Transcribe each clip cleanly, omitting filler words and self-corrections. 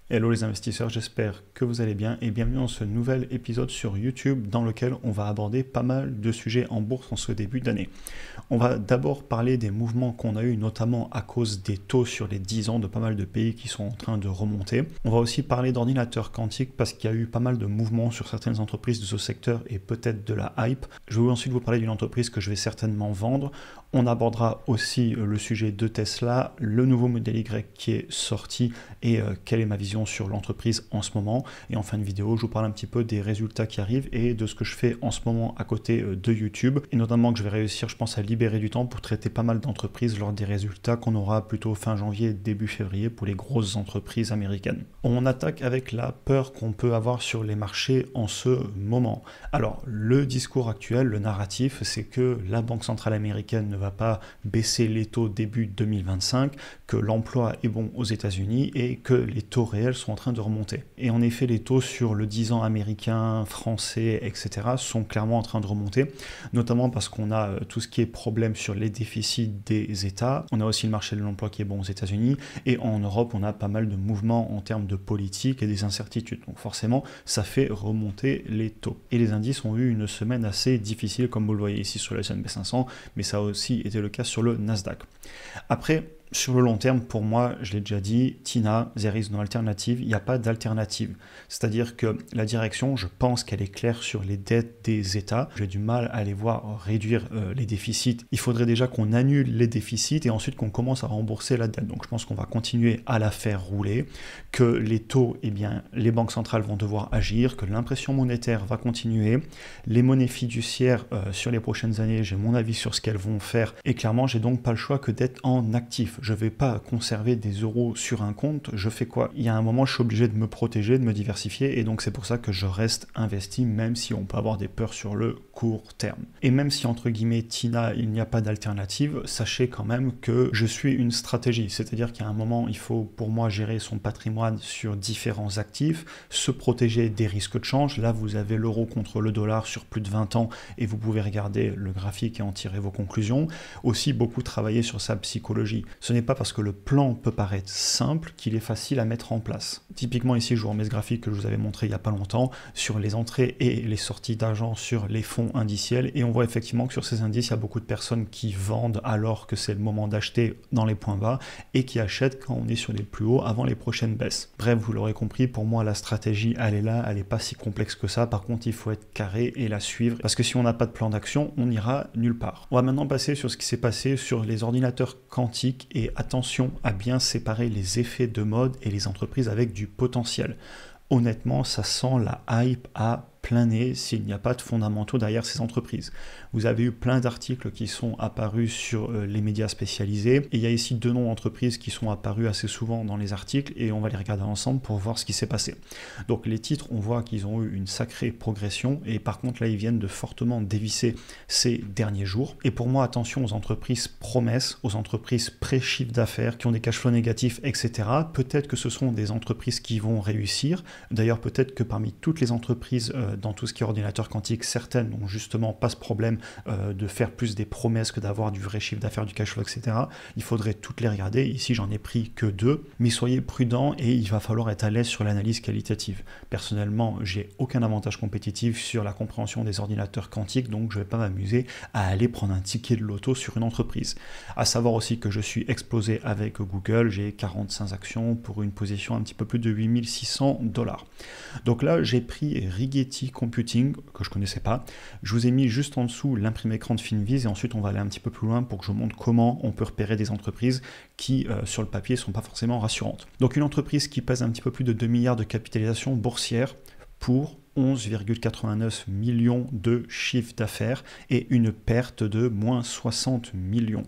Hello les investisseurs, j'espère que vous allez bien et bienvenue dans ce nouvel épisode sur YouTube dans lequel on va aborder pas mal de sujets en bourse en ce début d'année. On va d'abord parler des mouvements qu'on a eu notamment à cause des taux sur les 10 ans de pas mal de pays qui sont en train de remonter. On va aussi parler d'ordinateurs quantiques parce qu'il y a eu pas mal de mouvements sur certaines entreprises de ce secteur et peut-être de la hype. Je vais ensuite vous parler d'une entreprise que je vais certainement vendre. On abordera aussi le sujet de Tesla, le nouveau modèle Y qui est sorti et quelle est ma vision sur l'entreprise en ce moment. Et en fin de vidéo, je vous parle un petit peu des résultats qui arrivent et de ce que je fais en ce moment à côté de YouTube. Et notamment que je vais réussir, je pense, à libérer du temps pour traiter pas mal d'entreprises lors des résultats qu'on aura plutôt fin janvier, début février pour les grosses entreprises américaines. On attaque avec la peur qu'on peut avoir sur les marchés en ce moment. Alors, le discours actuel, le narratif, c'est que la Banque centrale américaine ne va pas baisser les taux début 2025, que l'emploi est bon aux États-Unis et que les taux réels sont en train de remonter. Et en effet, les taux sur le 10 ans américain, français, etc. sont clairement en train de remonter, notamment parce qu'on a tout ce qui est problème sur les déficits des États. On a aussi le marché de l'emploi qui est bon aux États-Unis et en Europe, on a pas mal de mouvements en termes de politique et des incertitudes. Donc forcément, ça fait remonter les taux. Et les indices ont eu une semaine assez difficile, comme vous le voyez ici sur le S&P 500, mais ça a aussi été le cas sur le Nasdaq. Après, sur le long terme, pour moi, je l'ai déjà dit, Tina, there is no alternative, il n'y a pas d'alternative. C'est-à-dire que la direction, je pense qu'elle est claire sur les dettes des États. J'ai du mal à les voir réduire les déficits. Il faudrait déjà qu'on annule les déficits et ensuite qu'on commence à rembourser la dette. Donc je pense qu'on va continuer à la faire rouler, que les taux, eh bien, les banques centrales vont devoir agir, que l'impression monétaire va continuer, les monnaies fiduciaires sur les prochaines années, j'ai mon avis sur ce qu'elles vont faire et clairement, j'ai donc pas le choix que d'être en actif. Je ne vais pas conserver des euros sur un compte, je fais quoi? Il y a un moment, je suis obligé de me protéger, de me diversifier, et donc c'est pour ça que je reste investi, même si on peut avoir des peurs sur le court terme. Et même si, entre guillemets, Tina, il n'y a pas d'alternative, sachez quand même que je suis une stratégie, c'est-à-dire qu'à un moment, il faut pour moi gérer son patrimoine sur différents actifs, se protéger des risques de change. Là, vous avez l'euro contre le dollar sur plus de 20 ans, et vous pouvez regarder le graphique et en tirer vos conclusions. Aussi, beaucoup travailler sur sa psychologie. Ce n'est pas parce que le plan peut paraître simple qu'il est facile à mettre en place. Typiquement ici, je vous remets ce graphique que je vous avais montré il n'y a pas longtemps sur les entrées et les sorties d'argent sur les fonds indiciels et on voit effectivement que sur ces indices, il y a beaucoup de personnes qui vendent alors que c'est le moment d'acheter dans les points bas et qui achètent quand on est sur les plus hauts avant les prochaines baisses. Bref, vous l'aurez compris, pour moi la stratégie elle est là, elle n'est pas si complexe que ça. Par contre, il faut être carré et la suivre parce que si on n'a pas de plan d'action, on n'ira nulle part. On va maintenant passer sur ce qui s'est passé sur les ordinateurs quantiques et attention à bien séparer les effets de mode et les entreprises avec du potentiel. Honnêtement, ça sent la hype à plein nez s'il n'y a pas de fondamentaux derrière ces entreprises. Vous avez eu plein d'articles qui sont apparus sur les médias spécialisés et il y a ici deux noms d'entreprises qui sont apparus assez souvent dans les articles et on va les regarder ensemble pour voir ce qui s'est passé. Donc les titres, on voit qu'ils ont eu une sacrée progression et par contre là ils viennent de fortement dévisser ces derniers jours. Et pour moi, attention aux entreprises promesses, aux entreprises pré-chiffre d'affaires qui ont des cash flows négatifs, etc. Peut-être que ce sont des entreprises qui vont réussir. D'ailleurs, peut-être que parmi toutes les entreprises dans tout ce qui est ordinateur quantique, certaines n'ont justement pas ce problème de faire plus des promesses que d'avoir du vrai chiffre d'affaires, du cash flow, etc. Il faudrait toutes les regarder. Ici, j'en ai pris que deux, mais soyez prudents et il va falloir être à l'aise sur l'analyse qualitative. Personnellement, j'ai aucun avantage compétitif sur la compréhension des ordinateurs quantiques, donc je ne vais pas m'amuser à aller prendre un ticket de loto sur une entreprise. À savoir aussi que je suis explosé avec Google, j'ai 45 actions pour une position un petit peu plus de 8600 $. Donc là, j'ai pris Rigetti Computing, que je ne connaissais pas. Je vous ai mis juste en dessous l'imprimé écran de Finviz et ensuite on va aller un petit peu plus loin pour que je vous montre comment on peut repérer des entreprises qui, sur le papier, ne sont pas forcément rassurantes. Donc une entreprise qui pèse un petit peu plus de 2 milliards de capitalisation boursière pour 11,89 millions de chiffre d'affaires et une perte de moins 60 millions.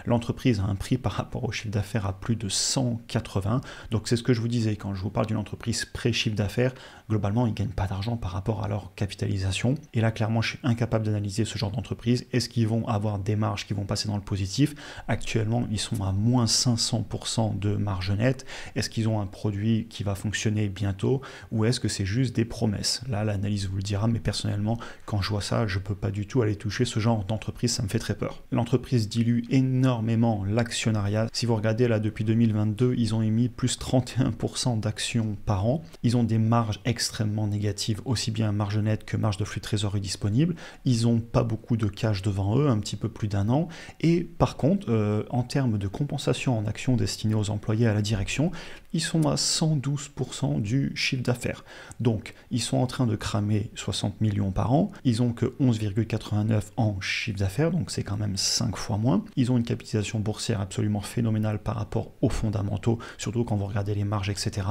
L'entreprise a un prix par rapport au chiffre d'affaires à plus de 180. Donc c'est ce que je vous disais, quand je vous parle d'une entreprise pré-chiffre d'affaires, globalement, ils ne gagnent pas d'argent par rapport à leur capitalisation. Et là, clairement, je suis incapable d'analyser ce genre d'entreprise. Est-ce qu'ils vont avoir des marges qui vont passer dans le positif? Actuellement, ils sont à moins 500% de marge nette. Est-ce qu'ils ont un produit qui va fonctionner bientôt? Ou est-ce que c'est juste des promesses? Là, l'analyse vous le dira, mais personnellement, quand je vois ça, je ne peux pas du tout aller toucher ce genre d'entreprise, ça me fait très peur. L'entreprise dilue énormément énormément l'actionnariat. Si vous regardez là depuis 2022, ils ont émis plus 31% d'actions par an. Ils ont des marges extrêmement négatives, aussi bien marge nette que marge de flux de trésorerie disponible. Ils n'ont pas beaucoup de cash devant eux, un petit peu plus d'1 an. Et par contre, en termes de compensation en actions destinées aux employés à la direction, ils sont à 112% du chiffre d'affaires. Donc, ils sont en train de cramer 60 millions par an. Ils ont que 11,89 en chiffre d'affaires, donc c'est quand même 5 fois moins. Ils ont une capitalisation boursière absolument phénoménale par rapport aux fondamentaux, surtout quand vous regardez les marges, etc.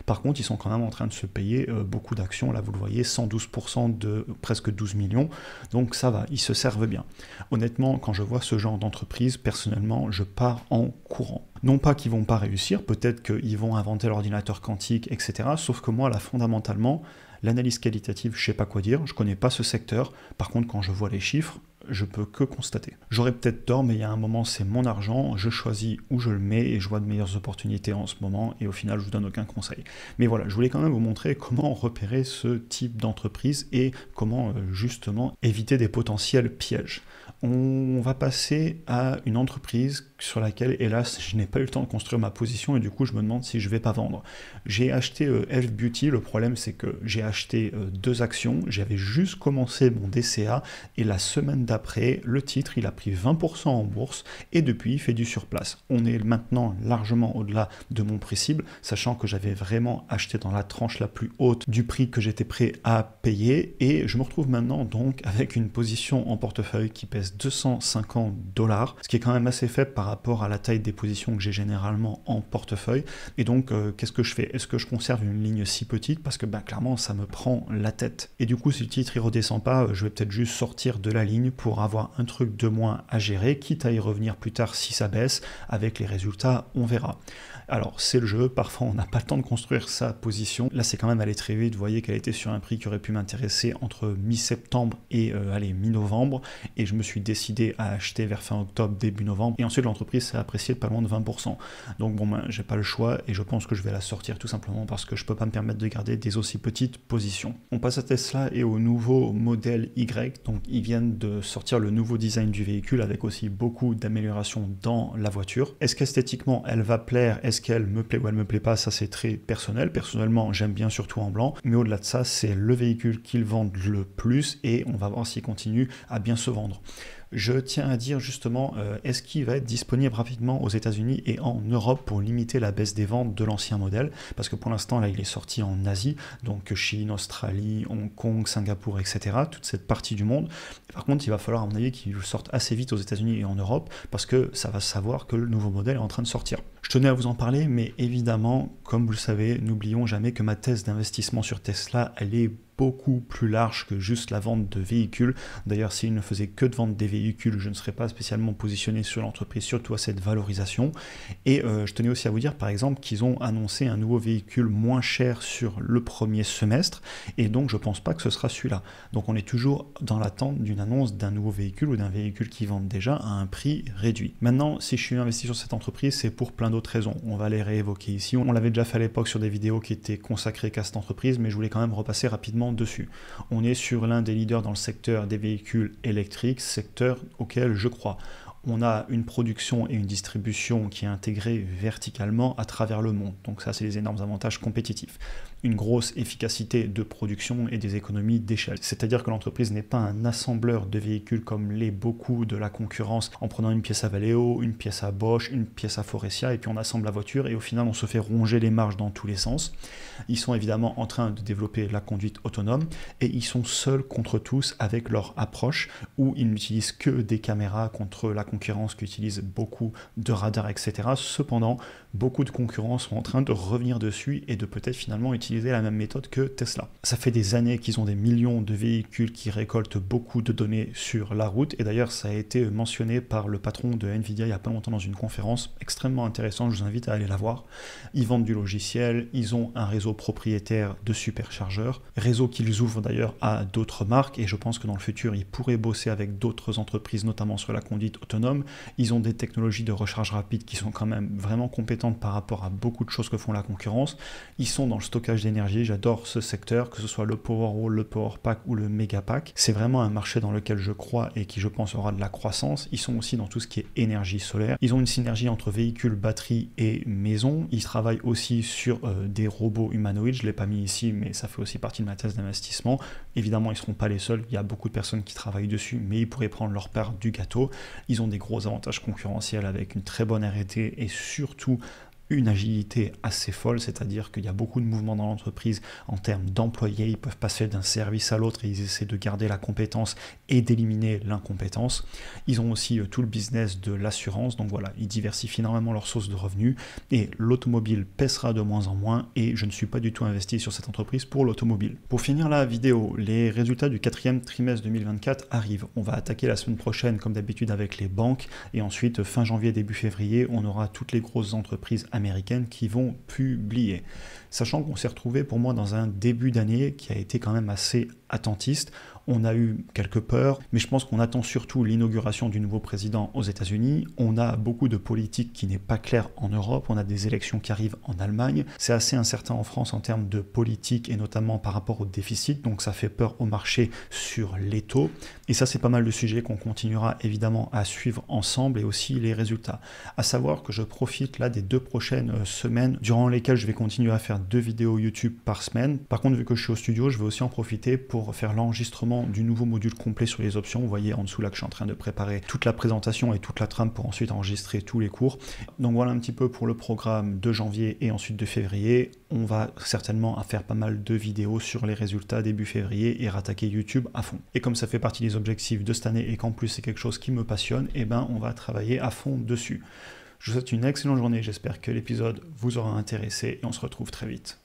Par contre, ils sont quand même en train de se payer beaucoup d'actions. Là, vous le voyez, 112% de presque 12 millions. Donc, ça va, ils se servent bien. Honnêtement, quand je vois ce genre d'entreprise, personnellement, je pars en courant. Non pas qu'ils vont pas réussir, peut-être qu'ils vont inventer l'ordinateur quantique, etc. Sauf que moi, là, fondamentalement, l'analyse qualitative, je sais pas quoi dire, je connais pas ce secteur. Par contre, quand je vois les chiffres, je peux que constater. J'aurais peut-être tort, mais il y a un moment, c'est mon argent, je choisis où je le mets et je vois de meilleures opportunités en ce moment et au final, je vous donne aucun conseil. Mais voilà, je voulais quand même vous montrer comment repérer ce type d'entreprise et comment justement éviter des potentiels pièges. On va passer à une entreprise sur laquelle, hélas, je n'ai pas eu le temps de construire ma position et du coup, je me demande si je ne vais pas vendre. J'ai acheté Elf Beauty, le problème c'est que j'ai acheté 2 actions, j'avais juste commencé mon DCA et la semaine d'après, le titre, il a pris 20% en bourse et depuis, il fait du surplace. On est maintenant largement au-delà de mon prix cible, sachant que j'avais vraiment acheté dans la tranche la plus haute du prix que j'étais prêt à payer et je me retrouve maintenant donc avec une position en portefeuille qui pèse $250, ce qui est quand même assez faible par rapport à la taille des positions que j'ai généralement en portefeuille. Et donc, qu'est-ce que je fais? Est-ce que je conserve une ligne si petite? Parce que clairement, ça me prend la tête. Et du coup, si le titre ne redescend pas, je vais peut-être juste sortir de la ligne pour avoir un truc de moins à gérer, quitte à y revenir plus tard si ça baisse. Avec les résultats, on verra. Alors, c'est le jeu. Parfois, on n'a pas le temps de construire sa position. Là, c'est quand même allé très vite. Vous voyez qu'elle était sur un prix qui aurait pu m'intéresser entre mi-septembre et mi-novembre. Et je me suis décidé à acheter vers fin octobre, début novembre. Et ensuite, l'entreprise s'est appréciée de pas loin de 20%. Donc, bon, j'ai pas le choix et je pense que je vais la sortir tout simplement parce que je peux pas me permettre de garder des aussi petites positions. On passe à Tesla et au nouveau modèle Y. Donc, ils viennent de sortir le nouveau design du véhicule avec aussi beaucoup d'améliorations dans la voiture. Est-ce qu'esthétiquement, elle va plaire? Est-ce qu'elle me plaît ou elle me plaît pas? Ça, c'est très personnel. Personnellement, j'aime bien surtout en blanc. Mais au-delà de ça, c'est le véhicule qu'ils vendent le plus et on va voir s'il continue à bien se vendre. Je tiens à dire justement, est-ce qu'il va être disponible rapidement aux États-Unis et en Europe pour limiter la baisse des ventes de l'ancien modèle? Parce que pour l'instant, là, il est sorti en Asie, donc Chine, Australie, Hong Kong, Singapour, etc., toute cette partie du monde. Par contre, il va falloir, à mon avis, qu'il sorte assez vite aux États-Unis et en Europe, parce que ça va savoir que le nouveau modèle est en train de sortir. Je tenais à vous en parler, mais évidemment, comme vous le savez, n'oublions jamais que ma thèse d'investissement sur Tesla, elle est beaucoup plus large que juste la vente de véhicules. D'ailleurs, s'il ne faisait que de vendre des véhicules, je ne serais pas spécialement positionné sur l'entreprise, surtout à cette valorisation. Et je tenais aussi à vous dire, par exemple, qu'ils ont annoncé un nouveau véhicule moins cher sur le premier semestre, et donc je ne pense pas que ce sera celui-là. Donc on est toujours dans l'attente d'une annonce d'un nouveau véhicule ou d'un véhicule qui vend déjà à un prix réduit. Maintenant, si je suis investi sur cette entreprise, c'est pour plein d'autres raisons. On va les réévoquer ici. On l'avait déjà fait à l'époque sur des vidéos qui étaient consacrées qu'à cette entreprise, mais je voulais quand même repasser rapidement dessus. On est sur l'un des leaders dans le secteur des véhicules électriques, secteur auquel je crois. On a une production et une distribution qui est intégrée verticalement à travers le monde. Donc ça, c'est les énormes avantages compétitifs. Une grosse efficacité de production et des économies d'échelle. C'est-à-dire que l'entreprise n'est pas un assembleur de véhicules comme l'est beaucoup de la concurrence en prenant une pièce à Valeo, une pièce à Bosch, une pièce à Faurecia et puis on assemble la voiture et au final on se fait ronger les marges dans tous les sens. Ils sont évidemment en train de développer la conduite autonome et ils sont seuls contre tous avec leur approche où ils n'utilisent que des caméras contre la concurrence qui utilise beaucoup de radars, etc. Cependant, beaucoup de concurrents sont en train de revenir dessus et de peut-être finalement utiliser la même méthode que Tesla. Ça fait des années qu'ils ont des millions de véhicules qui récoltent beaucoup de données sur la route et d'ailleurs ça a été mentionné par le patron de Nvidia il n'y a pas longtemps dans une conférence extrêmement intéressante, je vous invite à aller la voir. Ils vendent du logiciel, ils ont un réseau propriétaire de superchargeurs, réseau qu'ils ouvrent d'ailleurs à d'autres marques et je pense que dans le futur ils pourraient bosser avec d'autres entreprises notamment sur la conduite autonome autonomes. Ils ont des technologies de recharge rapide qui sont quand même vraiment compétentes par rapport à beaucoup de choses que font la concurrence. Ils sont dans le stockage d'énergie, j'adore ce secteur, que ce soit le Powerwall, le Powerpack ou le Megapack. C'est vraiment un marché dans lequel je crois et qui je pense aura de la croissance. Ils sont aussi dans tout ce qui est énergie solaire. Ils ont une synergie entre véhicules, batteries et maisons. Ils travaillent aussi sur des robots humanoïdes. Je ne l'ai pas mis ici, mais ça fait aussi partie de ma thèse d'investissement. Évidemment, ils ne seront pas les seuls. Il y a beaucoup de personnes qui travaillent dessus, mais ils pourraient prendre leur part du gâteau. Ils ont des gros avantages concurrentiels avec une très bonne R&D et surtout une agilité assez folle, c'est-à-dire qu'il y a beaucoup de mouvements dans l'entreprise en termes d'employés, ils peuvent passer d'un service à l'autre et ils essaient de garder la compétence et d'éliminer l'incompétence. Ils ont aussi tout le business de l'assurance, donc voilà, ils diversifient énormément leurs sources de revenus et l'automobile pèsera de moins en moins et je ne suis pas du tout investi sur cette entreprise pour l'automobile. Pour finir la vidéo, les résultats du 4e trimestre 2024 arrivent. On va attaquer la semaine prochaine comme d'habitude avec les banques et ensuite fin janvier, début février, on aura toutes les grosses entreprises américaines qui vont publier. Sachant qu'on s'est retrouvé pour moi dans un début d'année qui a été quand même assez attentiste. On a eu quelques peurs, mais je pense qu'on attend surtout l'inauguration du nouveau président aux États-Unis. On a beaucoup de politique qui n'est pas claire en Europe. On a des élections qui arrivent en Allemagne. C'est assez incertain en France en termes de politique et notamment par rapport au déficit. Donc ça fait peur au marché sur les taux. Et ça, c'est pas mal de sujets qu'on continuera évidemment à suivre ensemble et aussi les résultats. À savoir que je profite là des 2 prochaines semaines durant lesquelles je vais continuer à faire 2 vidéos YouTube par semaine. Par contre, vu que je suis au studio, je vais aussi en profiter pour faire l'enregistrement du nouveau module complet sur les options. Vous voyez en dessous là que je suis en train de préparer toute la présentation et toute la trame pour ensuite enregistrer tous les cours. Donc voilà un petit peu pour le programme de janvier et ensuite de février. On va certainement faire pas mal de vidéos sur les résultats début février et rattaquer YouTube à fond. Et comme ça fait partie des objectifs de cette année et qu'en plus c'est quelque chose qui me passionne, et ben on va travailler à fond dessus. Je vous souhaite une excellente journée, j'espère que l'épisode vous aura intéressé et on se retrouve très vite.